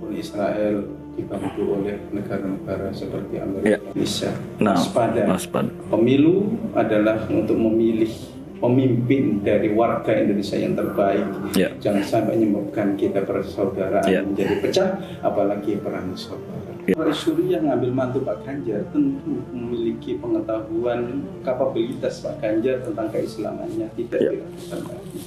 maupun Israel dibantu oleh negara-negara seperti Amerika, Indonesia. Waspada. Pemilu adalah untuk memilih pemimpin dari warga Indonesia yang terbaik. Jangan sampai menyebabkan kita persaudaraan menjadi pecah, apalagi perang saudara. Pak Surya ngambil mantu Pak Ganjar tentu memiliki pengetahuan, kapabilitas Pak Ganjar tentang keislamannya tidak diragukan lagi.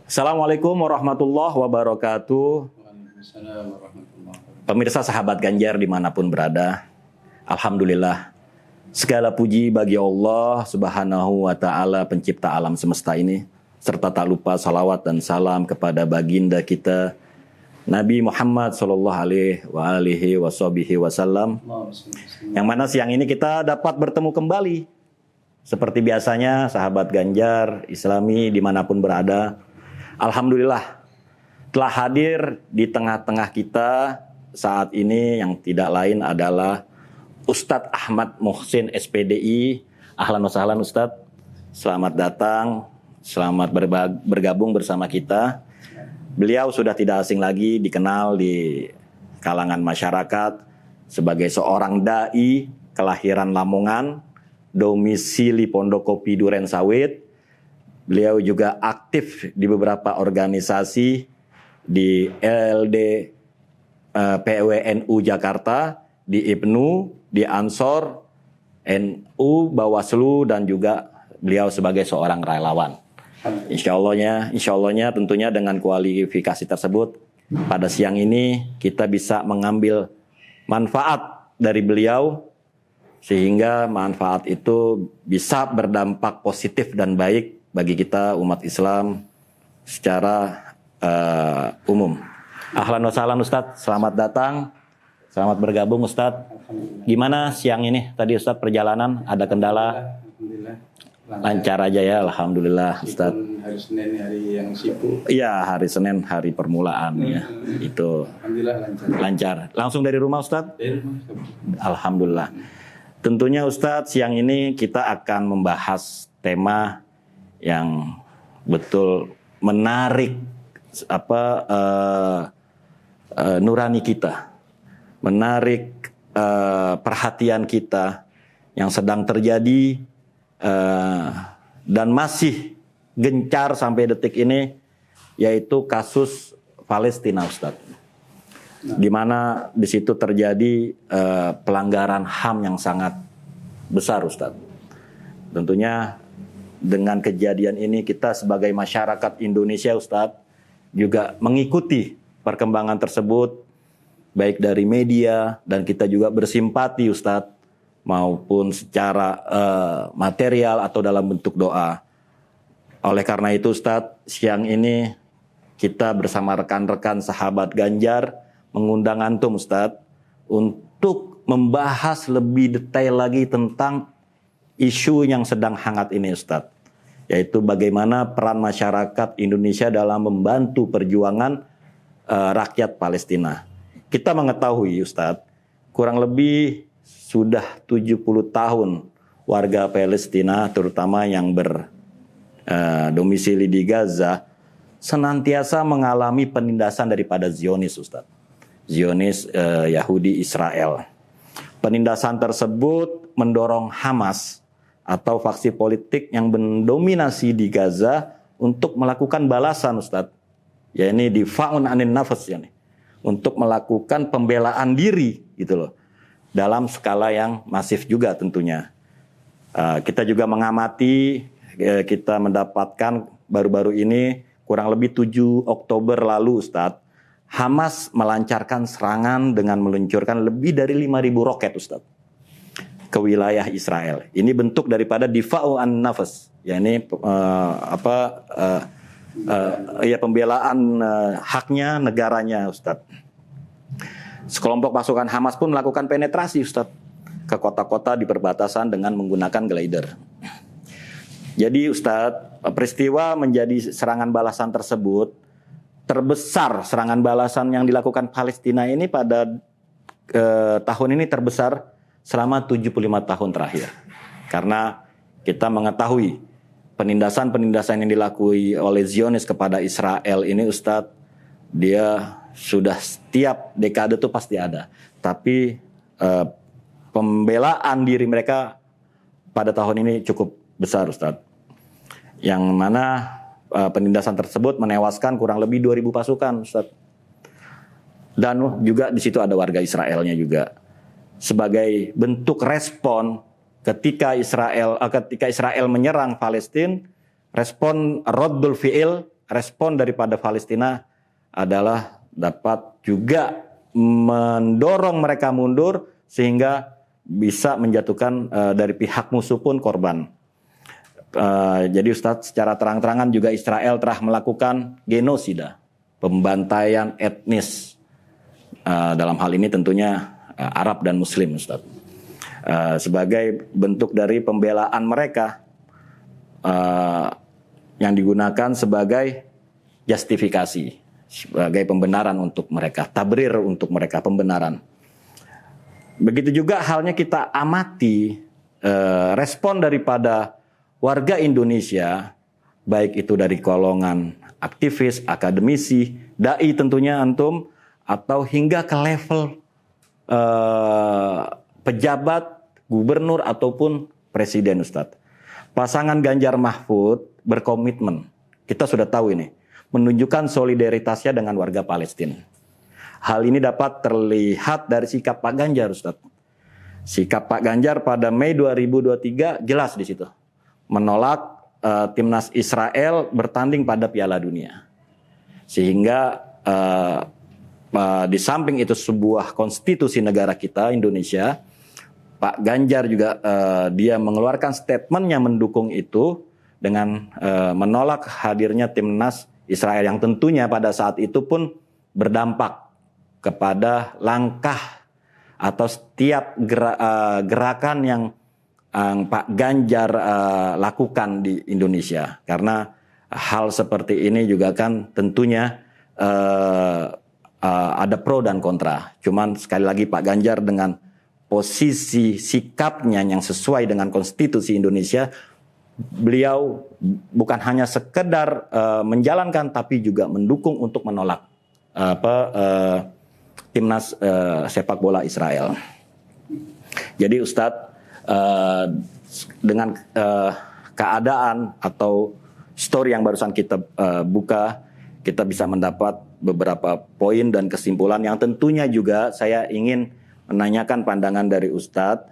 Assalamualaikum warahmatullahi wabarakatuh. Waalaikumsalam warahmatullahi wabarakatuh. Pemirsa sahabat Ganjar dimanapun berada, alhamdulillah segala puji bagi Allah Subhanahu wa Ta'ala, pencipta alam semesta ini, serta tak lupa salawat dan salam kepada baginda kita Nabi Muhammad sallallahu alaihi wasallam, yang mana siang ini kita dapat bertemu kembali seperti biasanya. Sahabat Ganjar Islami dimanapun berada, alhamdulillah telah hadir di tengah-tengah kita saat ini yang tidak lain adalah Ustadz Ahmad Muhsin SPDI. Ahlan wa sahlan Ustadz, selamat datang, selamat bergabung bersama kita. Beliau sudah tidak asing lagi, dikenal di kalangan masyarakat sebagai seorang dai kelahiran Lamongan, domisili Pondokopi Duren Sawit. Beliau juga aktif di beberapa organisasi di LD PWNU Jakarta, di IPNU, di Ansor, NU, Bawaslu, dan juga beliau sebagai seorang relawan. Insya Allahnya tentunya dengan kualifikasi tersebut, pada siang ini kita bisa mengambil manfaat dari beliau, sehingga manfaat itu bisa berdampak positif dan baik bagi kita umat Islam secara umum. Ahlan wa sahlan Ustadz, selamat datang, selamat bergabung Ustadz. Gimana siang ini tadi Ustadz perjalanan, ada kendala? Alhamdulillah. Lancar aja ya, alhamdulillah Ustadz. Hari Senin hari yang sibuk. Iya, hari Senin hari permulaan ya. Itu Alhamdulillah lancar. Langsung dari rumah Ustadz? Dari rumah. Alhamdulillah. Tentunya Ustadz, siang ini kita akan membahas tema yang betul menarik nurani kita, menarik perhatian kita yang sedang terjadi dan masih gencar sampai detik ini, yaitu kasus Palestina Ustadz. Di mana di situ terjadi pelanggaran HAM yang sangat besar Ustadz. Tentunya dengan kejadian ini kita sebagai masyarakat Indonesia Ustadz juga mengikuti perkembangan tersebut, baik dari media, dan kita juga bersimpati Ustadz, maupun secara material atau dalam bentuk doa. Oleh karena itu Ustadz, siang ini kita bersama rekan-rekan sahabat Ganjar mengundang antum Ustadz untuk membahas lebih detail lagi tentang isu yang sedang hangat ini Ustadz, yaitu bagaimana peran masyarakat Indonesia dalam membantu perjuangan rakyat Palestina. Kita mengetahui Ustadz, kurang lebih sudah 70 tahun warga Palestina, terutama yang berdomisili di Gaza, senantiasa mengalami penindasan daripada Zionis Ustadz. Zionis Yahudi Israel. Penindasan tersebut mendorong Hamas atau faksi politik yang mendominasi di Gaza untuk melakukan balasan Ustadz, yakni difa'un anin nafas, yani untuk melakukan pembelaan diri gitu loh, dalam skala yang masif juga tentunya. Kita juga mengamati, kita mendapatkan baru-baru ini, kurang lebih 7 Oktober lalu Ustadz, Hamas melancarkan serangan dengan meluncurkan lebih dari 5.000 roket Ustadz ke wilayah Israel. Ini bentuk daripada difa'u an nafas, yakni pembelaan haknya negaranya Ustadz. Sekelompok pasukan Hamas pun melakukan penetrasi Ustadz ke kota-kota di perbatasan dengan menggunakan glider. Jadi Ustadz, peristiwa menjadi serangan balasan tersebut terbesar, serangan balasan yang dilakukan Palestina ini pada tahun ini terbesar selama 75 tahun terakhir. Karena kita mengetahui penindasan-penindasan yang dilakukan oleh Zionis kepada Israel ini, Ustadz, dia sudah setiap dekade itu pasti ada. Tapi pembelaan diri mereka pada tahun ini cukup besar, Ustadz. Yang mana penindasan tersebut menewaskan kurang lebih 2.000 pasukan, Ustadz. Dan juga di situ ada warga Israelnya juga. Sebagai bentuk respon ketika Israel menyerang Palestina, respon Raddul Fi'il, respon daripada Palestina adalah dapat juga mendorong mereka mundur sehingga bisa menjatuhkan dari pihak musuh pun korban. Jadi Ustadz, secara terang-terangan juga Israel telah melakukan genosida, pembantaian etnis. Dalam hal ini tentunya Arab dan Muslim, Ustadz. Sebagai bentuk dari pembelaan mereka yang digunakan sebagai justifikasi, sebagai pembenaran untuk mereka, tabrir untuk mereka, pembenaran. Begitu juga halnya kita amati respon daripada warga Indonesia, baik itu dari golongan aktivis, akademisi, dai tentunya antum, atau hingga ke level pejabat, gubernur ataupun presiden, Ustadz. Pasangan Ganjar Mahfud berkomitmen, kita sudah tahu ini, menunjukkan solidaritasnya dengan warga Palestina. Hal ini dapat terlihat dari sikap Pak Ganjar, Ustadz. Sikap Pak Ganjar pada Mei 2023 jelas di situ. Menolak timnas Israel bertanding pada Piala Dunia. Sehingga di samping itu sebuah konstitusi negara kita, Indonesia, Pak Ganjar juga dia mengeluarkan statementnya mendukung itu dengan menolak hadirnya timnas Israel yang tentunya pada saat itu pun berdampak kepada langkah atau setiap gerakan yang Pak Ganjar lakukan di Indonesia. Karena hal seperti ini juga kan tentunya ada pro dan kontra. Cuman sekali lagi Pak Ganjar dengan posisi sikapnya yang sesuai dengan konstitusi Indonesia, beliau bukan hanya sekedar menjalankan tapi juga mendukung untuk menolak timnas sepak bola Israel. Jadi Ustadz, dengan keadaan atau story yang barusan kita buka, kita bisa mendapat beberapa poin dan kesimpulan yang tentunya juga saya ingin menanyakan pandangan dari Ustadz.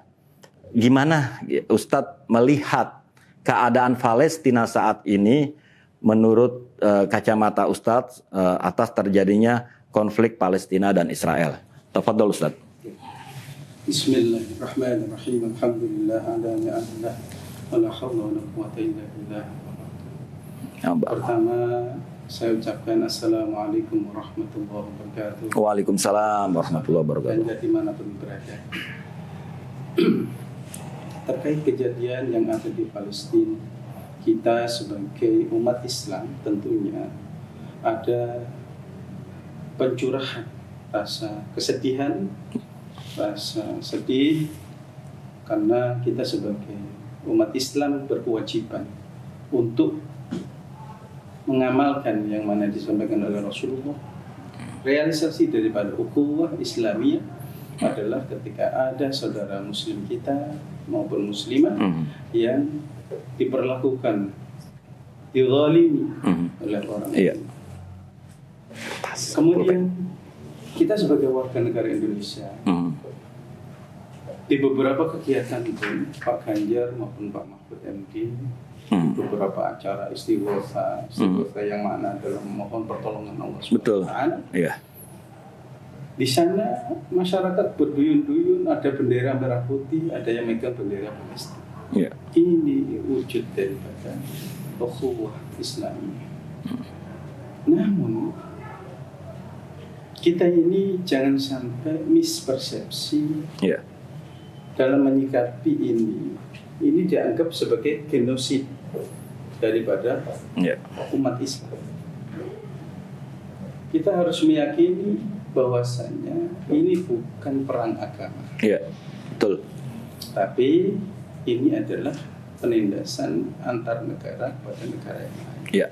Gimana Ustadz melihat keadaan Palestina saat ini menurut kacamata Ustadz atas terjadinya konflik Palestina dan Israel? Tafadhol Ustadz. Bismillahirrahmanirrahim. Alhamdulillah ala ni'matillah wa la haula wa la quwwata illa billah. Pertama, saya ucapkan Assalamualaikum warahmatullahi wabarakatuh. Waalaikumsalam warahmatullahi wabarakatuh. Dan dimanapun berada. Terkait kejadian yang ada di Palestina, kita sebagai umat Islam tentunya ada pencurahan rasa kesedihan, rasa sedih, karena kita sebagai umat Islam berkewajiban untuk mengamalkan yang mana disampaikan oleh Rasulullah. Realisasi daripada ukhuwah Islamiyah adalah ketika ada saudara muslim kita maupun muslimah yang diperlakukan dizalimi oleh orang lain. Kemudian kita sebagai warga negara Indonesia di beberapa kegiatan pun Pak Ganjar maupun Pak Mahfud MD beberapa acara istighosa yang mana adalah memohon pertolongan Allah Subhanahu wa Ta'ala. Iya. Di sana masyarakat berduyun-duyun, ada bendera merah putih, ada yang megang bendera Palestina. Iya. Ini wujud daripada ukhuwah Islamiyah. Namun kita ini jangan sampai mispersepsi dalam menyikapi ini. Ini dianggap sebagai genosid daripada umat Islam. Kita harus meyakini bahwasannya ini bukan perang agama. Iya, betul. Tapi ini adalah penindasan antar negara kepada negara yang lain. Ya.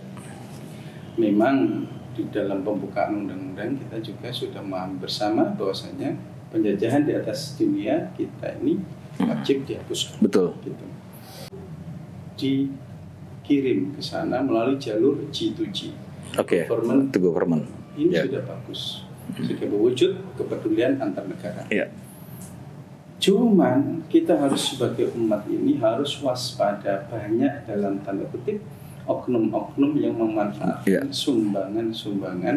Memang di dalam pembukaan undang-undang kita juga sudah memahami bersama bahwasanya penjajahan di atas dunia kita ini wajib dihapuskan. Betul. Gitu. Dikirim ke sana melalui jalur G2G. Oke. To government. Ini sudah bagus. Sudah berwujud kepedulian antar negara. Ya. Cuman kita harus sebagai umat ini harus waspada, banyak dalam tanda kutip oknum-oknum yang memanfaatkan sumbangan-sumbangan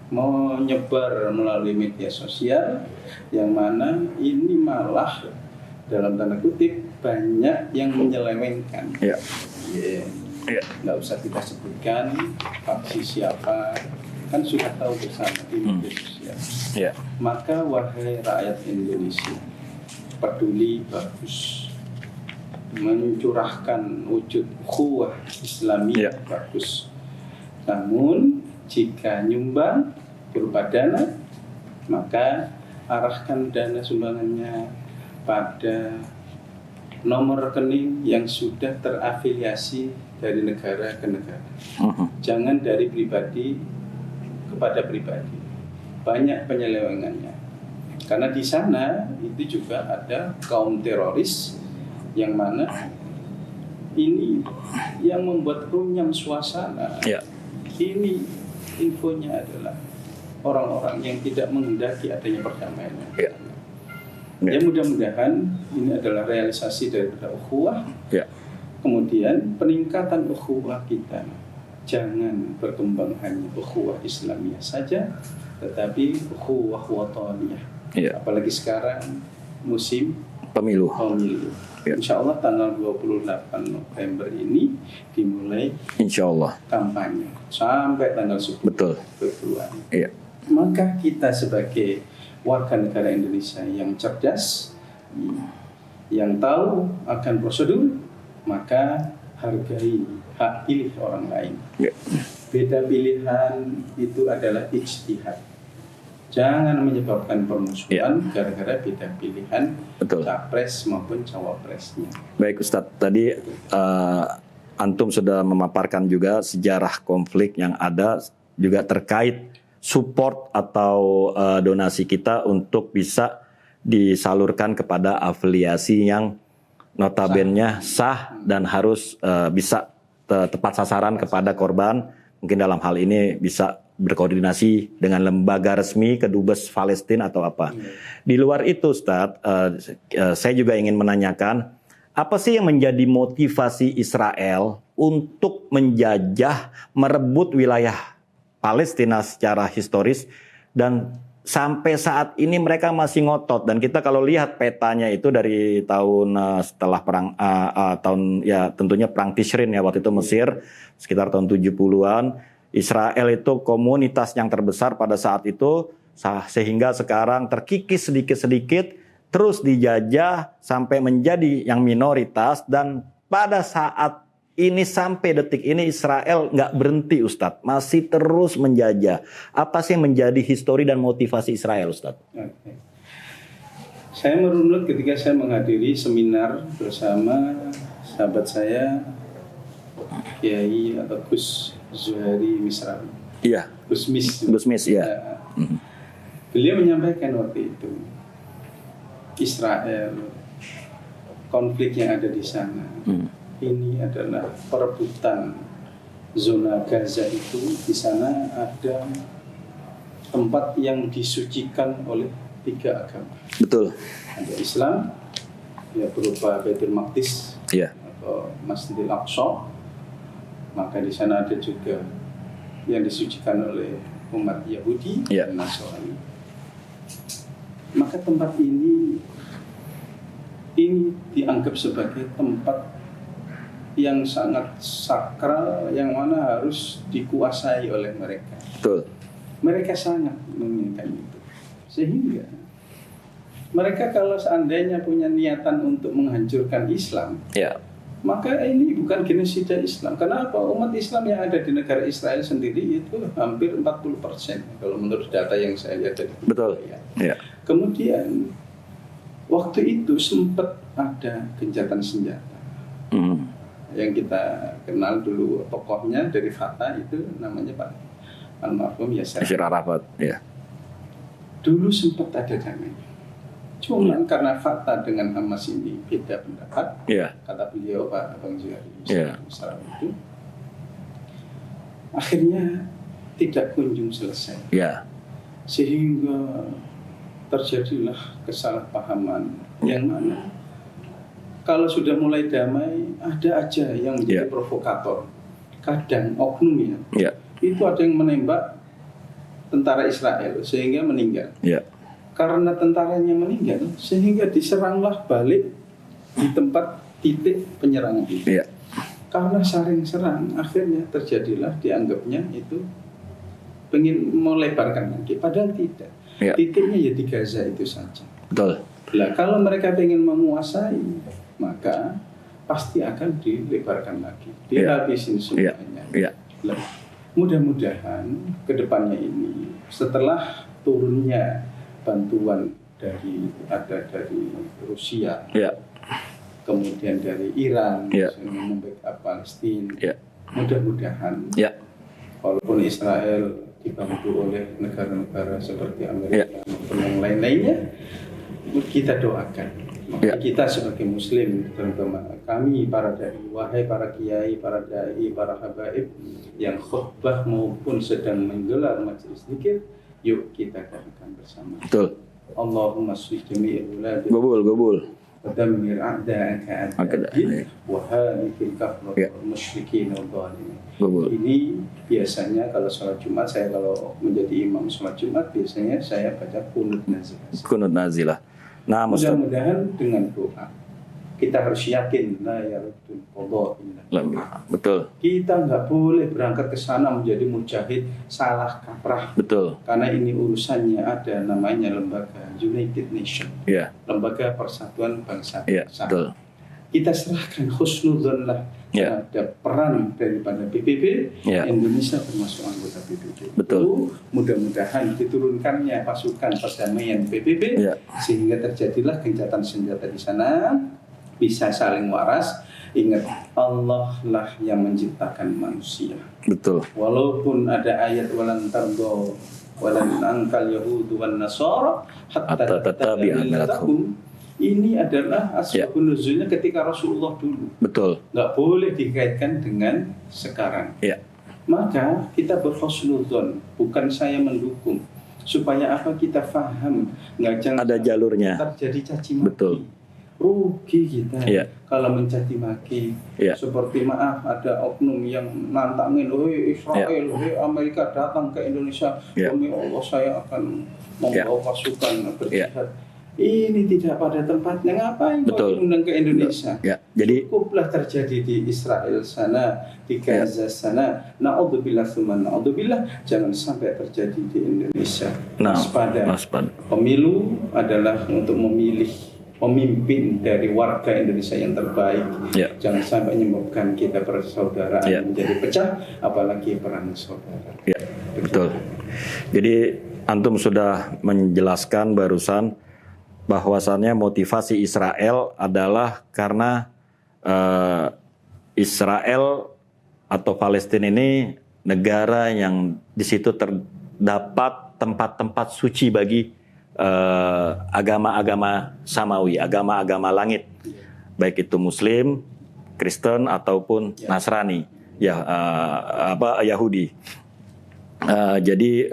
menyebar melalui media sosial, yang mana ini malah dalam tanda kutip banyak yang menyelewengkan. Nggak usah kita sebutkan faksi siapa, kan sudah tahu bersama di media sosial. Maka wahai rakyat Indonesia, peduli bagus, mencurahkan wujud ukhuwah Islamiyah bagus. Namun jika nyumbang berupa dana, maka arahkan dana sumbangannya pada nomor rekening yang sudah terafiliasi dari negara ke negara. Jangan dari pribadi kepada pribadi. Banyak penyelewengannya. Karena di sana itu juga ada kaum teroris yang mana ini yang membuat runyam suasana. Ini infonya adalah orang-orang yang tidak menghendaki adanya perdamaian. Ya mudah-mudahan ini adalah realisasi daripada ukhuwah. Kemudian peningkatan ukhuwah kita, jangan berkembang hanya ukhuwah Islamiyah saja, tetapi ukhuwah wataniyah. Apalagi sekarang musim pemilu. Insya Allah tanggal 28 November ini dimulai kampanye sampai tanggal 10 Februari. Maka kita sebagai warga negara Indonesia yang cerdas, yang tahu akan prosedur, maka hargai hak pilih orang lain. Beda pilihan itu adalah ijtihad. Jangan menyebabkan permusuhan gara-gara beda pilihan capres maupun cawapresnya. Baik Ustadz, tadi Antum sudah memaparkan juga sejarah konflik yang ada, juga terkait support atau donasi kita untuk bisa disalurkan kepada afiliasi yang notabene sah dan harus bisa tepat sasaran kepada korban. Mungkin dalam hal ini bisa berkoordinasi dengan lembaga resmi kedubes Palestina atau apa. Di luar itu Ustadz, saya juga ingin menanyakan, apa sih yang menjadi motivasi Israel untuk menjajah, merebut wilayah Palestina secara historis, dan sampai saat ini mereka masih ngotot. Dan kita kalau lihat petanya itu dari tahun setelah perang, tentunya perang Tishrin ya, waktu itu Mesir, sekitar tahun 70-an. Israel itu komunitas yang terbesar pada saat itu, sehingga sekarang terkikis sedikit-sedikit, terus dijajah sampai menjadi yang minoritas. Dan pada saat ini sampai detik ini Israel nggak berhenti Ustadz, masih terus menjajah. Apa sih yang menjadi histori dan motivasi Israel Ustadz? Saya merunut ketika saya menghadiri seminar bersama sahabat saya, Kiai atau Gus Zuhari Misrawi. Gusmis, ya. Beliau menyampaikan waktu itu, Israel, konflik yang ada di sana, ini adalah perebutan zona Gaza itu. Di sana ada tempat yang disucikan oleh 3 agama. Betul. Ada Islam, ya berupa Baitul Maqdis atau Masjidil Aqsa. Maka di sana ada juga yang disucikan oleh umat Yahudi dan Nasrani. Maka tempat ini dianggap sebagai tempat yang sangat sakral, yang mana harus dikuasai oleh mereka. Betul. Mereka sangat menginginkan itu. Sehingga mereka kalau seandainya punya niatan untuk menghancurkan Islam, maka ini bukan genosida Islam. Kenapa? Umat Islam yang ada di negara Israel sendiri itu hampir 40%. Kalau menurut data yang saya lihat dari Kemudian waktu itu sempat ada gencatan senjata yang kita kenal dulu tokohnya dari Fatah itu namanya Pak almarhum Yasir Arafat. Ya. Dulu sempat ada damai. Cuman karena Fatah dengan Hamas ini beda pendapat, kata beliau Pak Abang Zuhari itu, akhirnya tidak kunjung selesai. Sehingga terjadilah kesalahpahaman yang mana kalau sudah mulai damai ada aja yang menjadi provokator. Kadang oknum itu ada yang menembak tentara Israel sehingga meninggal. Karena tentaranya meninggal sehingga diseranglah balik di tempat titik penyerangan itu. Karena saling serang akhirnya terjadilah dianggapnya itu pengen melebarkan lagi, padahal tidak. Titiknya ya di Gaza itu saja. Betul. Nah, kalau mereka ingin menguasai, maka pasti akan dilebarkan lagi, dihabisin semuanya. Nah, mudah-mudahan kedepannya ini setelah turunnya bantuan dari Rusia, kemudian dari Iran, membackup Palestina, mudah-mudahan walaupun Israel dibantu oleh negara-negara seperti Amerika maupun yang lain-lainnya, kita doakan. Maka kita sebagai Muslim, terutama kami para dai, wahai para kiai, para dai, para habaib yang khutbah maupun sedang menggelar majelis zikir, yuk kita katakan bersama. Betul. Allahumma sholli jami'il ulad. Gobul. Wadamir a'da'aka a'da'in wa halikil kafir wal musyrikin wal dhalimin. Ini biasanya kalau sholat Jumat, saya kalau menjadi imam sholat Jumat biasanya saya baca kunut nazilah. Kunut nazilah. Nah, mudah-mudahan dengan doa kita harus yakin la yaruddul qada illa. Betul. Kita nggak boleh berangkat ke sana menjadi mujahid salah kaprah. Betul. Karena ini urusannya ada namanya lembaga United Nations. Lembaga Persatuan Bangsa-Bangsa. Betul. Kita serahkan husnudzon lah terhadap peran daripada PBB. Indonesia termasuk anggota PBB. Betul. Mudah-mudahan diturunkannya pasukan perdamaian PBB sehingga terjadilah gencatan senjata di sana, bisa saling waras. Ingat, Allah lah yang menciptakan manusia. Betul. Walaupun ada ayat walan tardo walan angkal yahudu wan nasara hatta tattabi'a millatahum. Ini adalah asbabun nuzulnya ketika Rasulullah dulu. Betul. Nggak boleh dikaitkan dengan sekarang. Maka kita berhusnudzon, bukan saya mendukung. Supaya apa kita faham, nggak jangan ada jalurnya. Terjadi caci maki. Betul. Rugi kita kalau mencaci maki. Seperti maaf ada oknum yang nantangin, Israel, Amerika datang ke Indonesia, demi Allah saya akan membawa pasukan berjihad. Ini tidak pada tempatnya, ngapain kau undang ke Indonesia? Jadi cukuplah terjadi di Israel sana, di Gaza sana. Na'udzubillah tsumma na'udzubillah, jangan sampai terjadi di Indonesia. Waspada. Pemilu adalah untuk memilih pemimpin dari warga Indonesia yang terbaik. Jangan sampai menyebabkan kita persaudaraan menjadi pecah, apalagi perang saudara. Betul. Jadi antum sudah menjelaskan barusan bahwasannya motivasi Israel adalah karena Israel atau Palestina ini negara yang di situ terdapat tempat-tempat suci bagi agama-agama samawi, agama-agama langit, baik itu Muslim, Kristen ataupun Nasrani, Yahudi. Jadi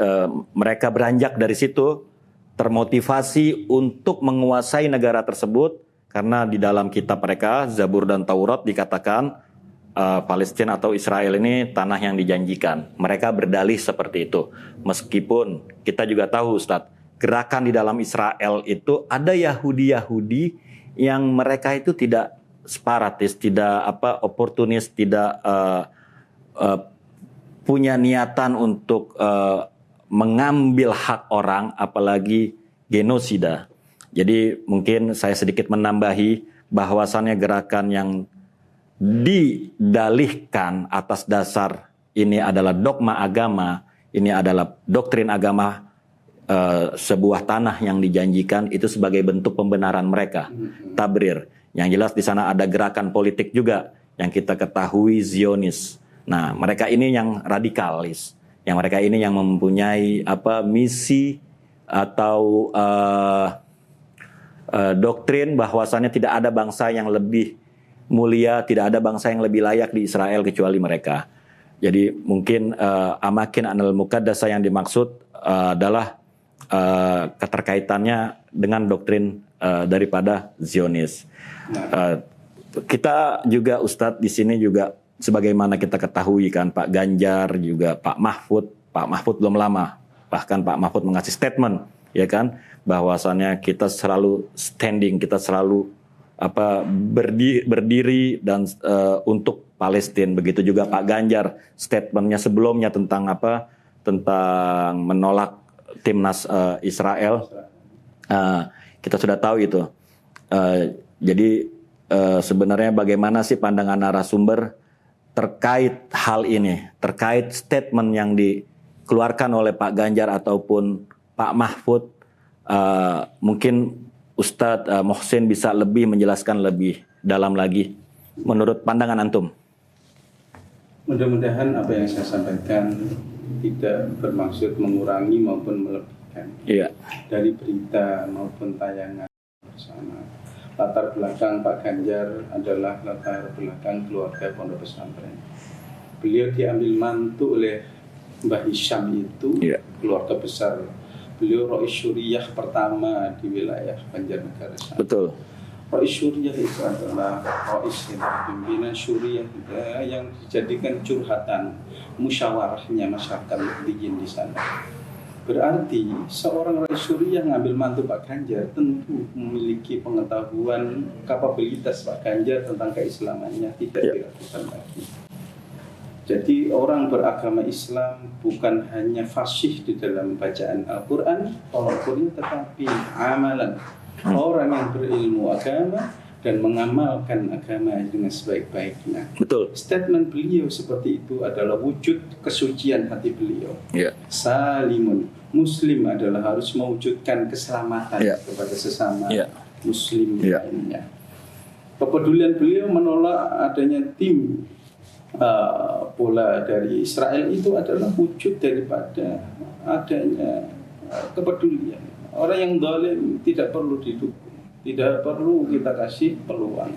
mereka beranjak dari situ, termotivasi untuk menguasai negara tersebut karena di dalam kitab mereka Zabur dan Taurat dikatakan Palestina atau Israel ini tanah yang dijanjikan. Mereka berdalih seperti itu. Meskipun kita juga tahu Ustadz, gerakan di dalam Israel itu ada Yahudi yang mereka itu tidak separatis, tidak oportunis, tidak punya niatan untuk mengambil hak orang, apalagi genosida. Jadi mungkin saya sedikit menambahi bahwasannya gerakan yang didalihkan atas dasar ini adalah dogma agama, ini adalah doktrin agama, sebuah tanah yang dijanjikan itu sebagai bentuk pembenaran mereka, tabrir. Yang jelas di sana ada gerakan politik juga yang kita ketahui Zionis. Nah, mereka ini yang radikalis, yang mereka ini yang mempunyai misi atau doktrin bahwasannya tidak ada bangsa yang lebih mulia, tidak ada bangsa yang lebih layak di Israel kecuali mereka. Jadi mungkin amakin anal muqaddasah yang dimaksud adalah keterkaitannya dengan doktrin daripada Zionis. Kita juga Ustadz di sini juga sebagaimana kita ketahui kan, Pak Ganjar juga Pak Mahfud belum lama bahkan Pak Mahfud mengasih statement ya kan, bahwasannya kita selalu standing, kita selalu berdiri dan untuk Palestina. Begitu juga Pak Ganjar statementnya sebelumnya tentang tentang menolak timnas Israel. Kita sudah tahu itu. Jadi sebenarnya bagaimana sih pandangan narasumber terkait hal ini, terkait statement yang dikeluarkan oleh Pak Ganjar ataupun Pak Mahfud. Mungkin Ustadz Mohsin bisa lebih menjelaskan lebih dalam lagi menurut pandangan antum. Mudah-mudahan apa yang saya sampaikan tidak bermaksud mengurangi maupun melebihkan dari berita maupun tayangan bersama. Latar belakang Pak Ganjar adalah latar belakang keluarga pondok pesantren. Beliau diambil mantu oleh Mbah Hisham itu, keluarga besar. Beliau Rais Syuriah pertama di wilayah Banjarnegara. Betul. Rais Syuriah itu adalah Rais pimpinan Syuriah yang dijadikan curhatan musyawarahnya masyarakat Nahdliyin di sana. Berarti seorang Rais Syuriah ngambil mantu Pak Ganjar tentu memiliki pengetahuan, kapabilitas Pak Ganjar tentang keislamannya tidak diragukan lagi. Jadi orang beragama Islam bukan hanya fasih di dalam bacaan Al-Quran, tetapi amalan. Orang yang berilmu agama dan mengamalkan agama dengan sebaik-baiknya. Betul. Statement beliau seperti itu adalah wujud kesucian hati beliau. Salimun, Muslim adalah harus mewujudkan keselamatan kepada sesama Muslim lainnya. Kepedulian beliau menolak adanya tim bola dari Israel itu adalah wujud daripada adanya kepedulian. Orang yang zalim tidak perlu didukung, tidak perlu kita kasih peluang.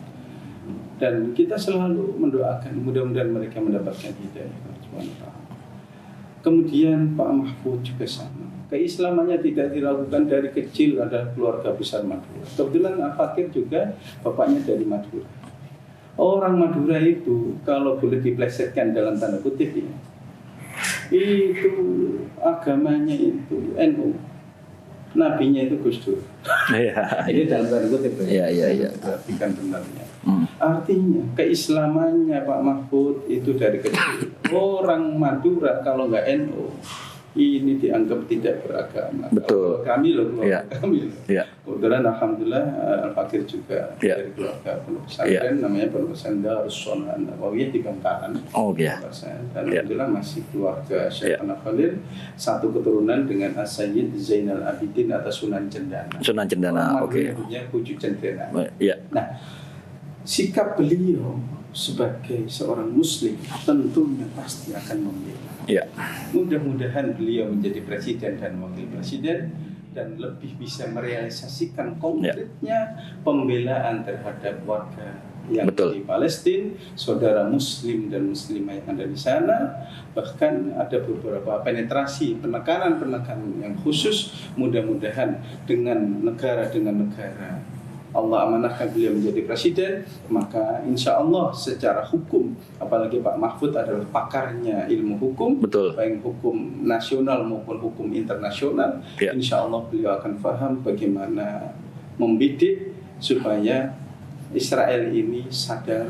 Dan kita selalu mendoakan mudah-mudahan mereka mendapatkan hidayah. Kemudian Pak Mahfud juga sama. Keislamannya tidak diragukan dari kecil, ada keluarga besar Madura. Kebetulan Al-Fakir juga bapaknya dari Madura. Orang Madura itu kalau boleh diplesetkan dalam tanda kutip ya, itu agamanya itu NU, nabinya itu Gus Dur. Ini dalam tanda kutip ya. Perhatikan benarnya. Artinya keislamannya Pak Mahfud itu dari kecil. Orang Madura kalau nggak NU ini dianggap tidak beragama. Betul. Kami loh, kami loh. Kebetulan alhamdulillah Al-Fakir juga dari keluarga pondok pesantren, namanya pondok pesantren Darusson An-Nawawiyah di Bangkalan. Dan alhamdulillah masih keluarga Syekh Khalil, satu keturunan dengan As-Sayyid Zainal Abidin atas Sunan Cendana. Sunan Cendana, punya Puju Cendana. Nah, sikap beliau sebagai seorang Muslim tentunya pasti akan membela. Mudah-mudahan beliau menjadi presiden dan wakil presiden dan lebih bisa merealisasikan konkretnya pembelaan terhadap warga yang di Palestina, saudara Muslim dan Muslimah yang ada di sana. Bahkan ada beberapa penetrasi, penekanan yang khusus. Mudah-mudahan dengan negara Allah amanahkan beliau menjadi presiden, maka insya Allah secara hukum, apalagi Pak Mahfud adalah pakarnya ilmu hukum, baik hukum nasional maupun hukum internasional, insya Allah beliau akan paham bagaimana membidik supaya Israel ini sadar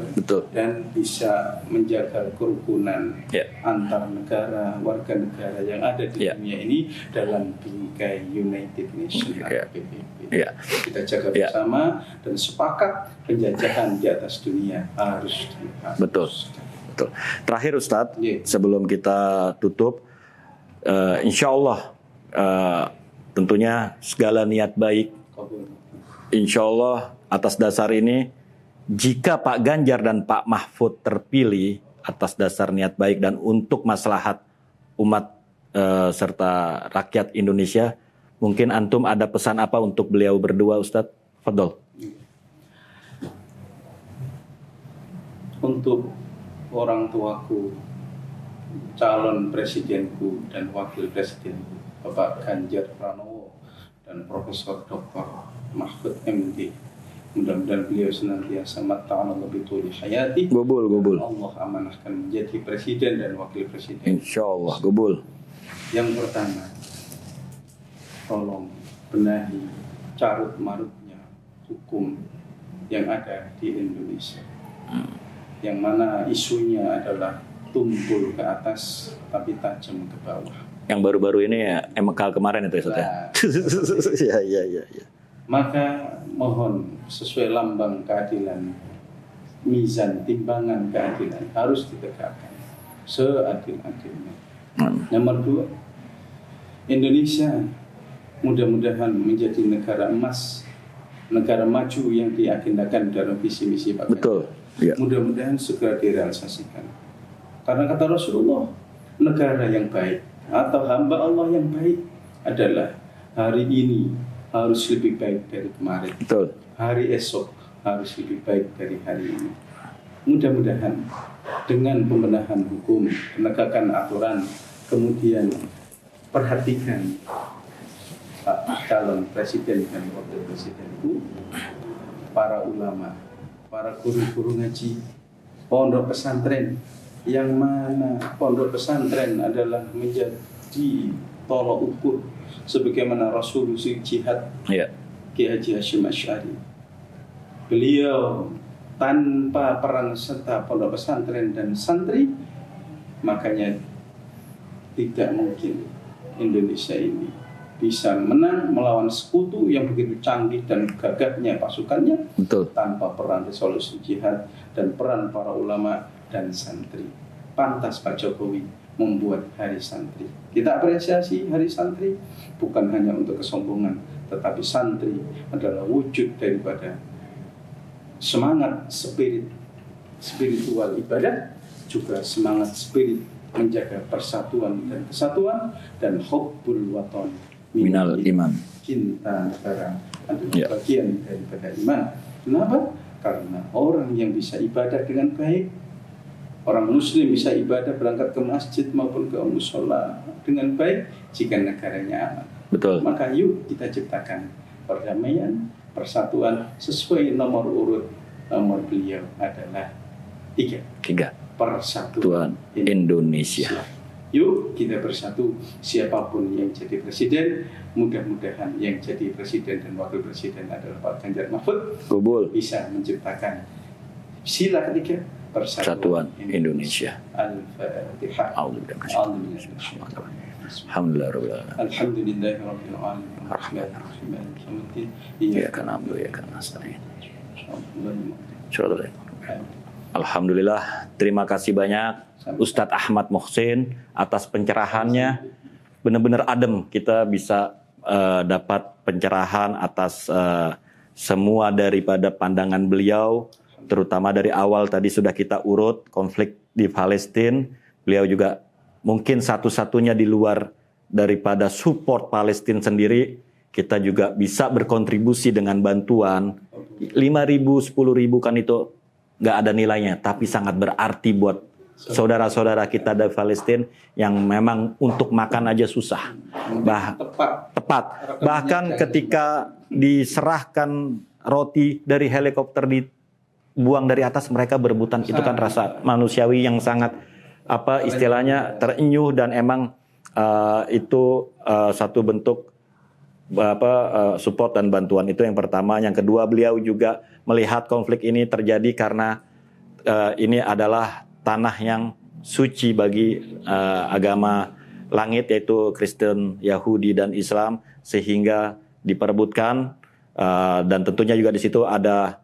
dan bisa menjaga kerukunan antar negara, warga negara yang ada di dunia ini dalam bingkai United Nations PBB. Kita jaga bersama dan sepakat penjajahan di atas dunia harus dihapus. Betul. Terakhir Ustadz, sebelum kita tutup, insya Allah tentunya segala niat baik, insya Allah atas dasar ini jika Pak Ganjar dan Pak Mahfud terpilih atas dasar niat baik dan untuk maslahat umat serta rakyat Indonesia, mungkin antum ada pesan apa untuk beliau berdua, Ustadz? Fadol. Untuk orang tuaku, calon presidenku dan wakil presidenku, Bapak Ganjar Pranowo dan Profesor Dr. Mahfud MD, mudah-mudahan beliau senantiasa mata'ala lebih tuli hayati. Gobul. Allah amanahkan menjadi presiden dan wakil presiden. Insya Allah, gobul. Yang pertama, tolong benahi carut marutnya hukum yang ada di Indonesia, yang mana isunya adalah tumpul ke atas tapi tajam ke bawah. Yang baru-baru ini ya MK kemarin itu ya, Ustaz ya? Iya. Maka mohon sesuai lambang keadilan, mizan timbangan keadilan harus ditegakkan seadil-adilnya. Nomor 2, Indonesia mudah-mudahan menjadi negara emas, negara maju yang diagendakan dalam visi misi Pak. Betul. Ya. Mudah-mudahan segera direalisasikan. Karena kata Rasulullah, negara yang baik atau hamba Allah yang baik adalah hari ini harus lebih baik dari kemarin. Betul. Hari esok harus lebih baik dari hari ini. Mudah-mudahan dengan pembenahan hukum, penegakan aturan, kemudian perhatikan Pak calon presiden dan wakil presidenku, para ulama, para guru-guru ngaji, pondok pesantren, yang mana pondok pesantren adalah menjadi tolok ukur sebagaimana Rasul jihad, Kiai Haji Hashim Asy'ari. Beliau tanpa peran serta pondok pesantren dan santri, makanya tidak mungkin Indonesia ini bisa menang melawan sekutu yang begitu canggih dan gagahnya pasukannya. Betul. Tanpa peran resolusi jihad dan peran para ulama dan santri. Pantas Pak Jokowi membuat hari santri. Kita apresiasi hari santri bukan hanya untuk kesombongan, tetapi santri adalah wujud daripada semangat spiritual ibadah, juga semangat spirit menjaga persatuan dan kesatuan, dan hubbul watan minal iman. Cinta negara adalah bagian daripada iman. Kenapa? Karena orang yang bisa ibadah dengan baik, orang muslim bisa ibadah berangkat ke masjid maupun ke musola dengan baik jika negaranya aman. Betul. Maka yuk kita ciptakan perdamaian, persatuan sesuai nomor urut. Nomor beliau adalah 3. Persatuan Indonesia. Yuk kita bersatu, siapapun yang jadi presiden, mudah-mudahan yang jadi presiden dan wakil presiden adalah Pak Ganjar Mahfud. Gobul. Bisa menciptakan sila ketiga, persatuan Indonesia. Al-Fatihah. Alhamdulillahirabbil alamin. Arrahmanirrahim. Iyyaka na'budu wa iyyaka nasta'in. Alhamdulillah, terima kasih banyak Ustadz Ahmad Muhsin atas pencerahannya. Benar-benar adem, kita bisa dapat pencerahan atas semua daripada pandangan beliau, terutama dari awal tadi sudah kita urut konflik di Palestina. Beliau juga mungkin satu-satunya di luar daripada support Palestina sendiri. Kita juga bisa berkontribusi dengan bantuan 5.000, 10.000 kan itu nggak ada nilainya, tapi sangat berarti buat saudara-saudara kita dari Palestina yang memang untuk makan aja susah. Tepat. Bahkan ketika diserahkan roti dari helikopter dibuang dari atas, mereka berebutan. Itu kan rasa manusiawi yang sangat istilahnya terenyuh, dan emang itu satu bentuk support dan bantuan. Itu yang pertama. Yang kedua, beliau juga melihat konflik ini terjadi karena ini adalah tanah yang suci bagi agama langit, yaitu Kristen, Yahudi, dan Islam, sehingga diperebutkan, dan tentunya juga di situ ada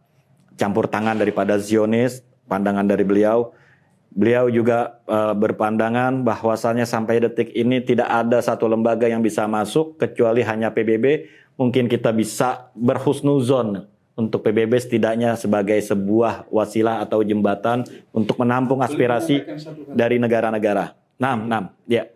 campur tangan daripada Zionis. Pandangan dari beliau juga berpandangan bahwasannya sampai detik ini tidak ada satu lembaga yang bisa masuk kecuali hanya PBB. Mungkin kita bisa berhusnuzon untuk PBB setidaknya sebagai sebuah wasilah atau jembatan untuk menampung aspirasi dari negara-negara. Ya.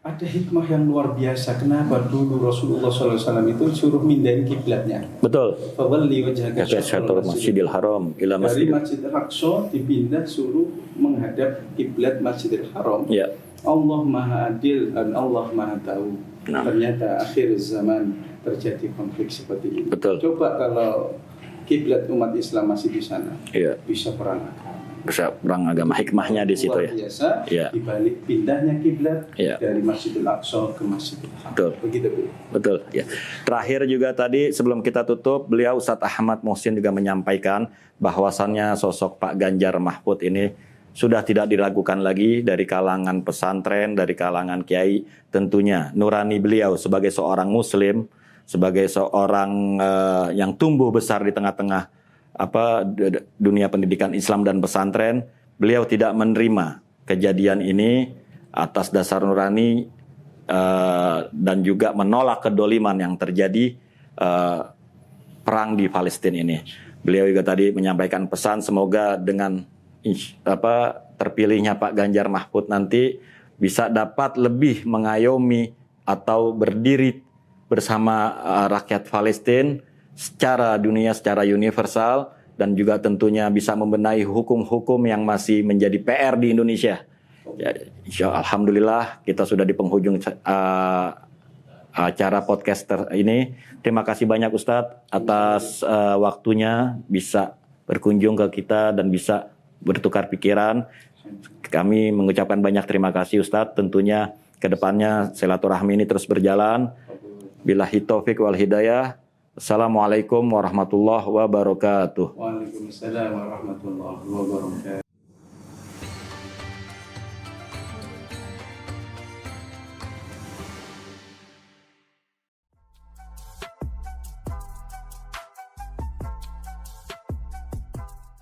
Ada hikmah yang luar biasa. Kenapa dulu Rasulullah SAW itu suruh mindahin kiblatnya? Betul. Fawalli wajhaka syatrul Masjidil Haram ila Dari Masjidil Aqsa dipindah suruh menghadap kiblat Masjidil Haram. Ya. Allah Maha Adil dan Allah Maha Tahu. Ternyata akhir zaman terjadi konflik seperti ini. Betul. Coba kalau kiblat umat Islam masih di sana, bisa perang agama. Bisa perang agama, hikmahnya di situ luar biasa, di balik pindahnya kiblat dari Masjidil Aqsa ke Masjidil Haram. Betul. Begitu, Bu. Betul, ya. Terakhir juga tadi sebelum kita tutup, beliau Ustadz Ahmad Muhsin juga menyampaikan bahwasannya sosok Pak Ganjar Mahfud ini sudah tidak diragukan lagi dari kalangan pesantren, dari kalangan kiai. Tentunya nurani beliau sebagai seorang muslim, sebagai seorang yang tumbuh besar di tengah-tengah dunia pendidikan Islam dan pesantren, beliau tidak menerima kejadian ini atas dasar nurani dan juga menolak kedoliman yang terjadi perang di Palestina ini. Beliau juga tadi menyampaikan pesan semoga dengan terpilihnya Pak Ganjar Mahfud nanti bisa dapat lebih mengayomi atau berdiri bersama rakyat Palestina secara dunia, secara universal, dan juga tentunya bisa membenahi hukum-hukum yang masih menjadi PR di Indonesia. Ya, alhamdulillah kita sudah di penghujung acara podcaster ini. Terima kasih banyak Ustadz atas waktunya bisa berkunjung ke kita dan bisa bertukar pikiran. Kami mengucapkan banyak terima kasih Ustadz. Tentunya ke depannya silaturahmi ini terus berjalan. Billahi taufik wal hidayah. Assalamualaikum warahmatullahi wabarakatuh. Waalaikumsalam warahmatullahi wabarakatuh.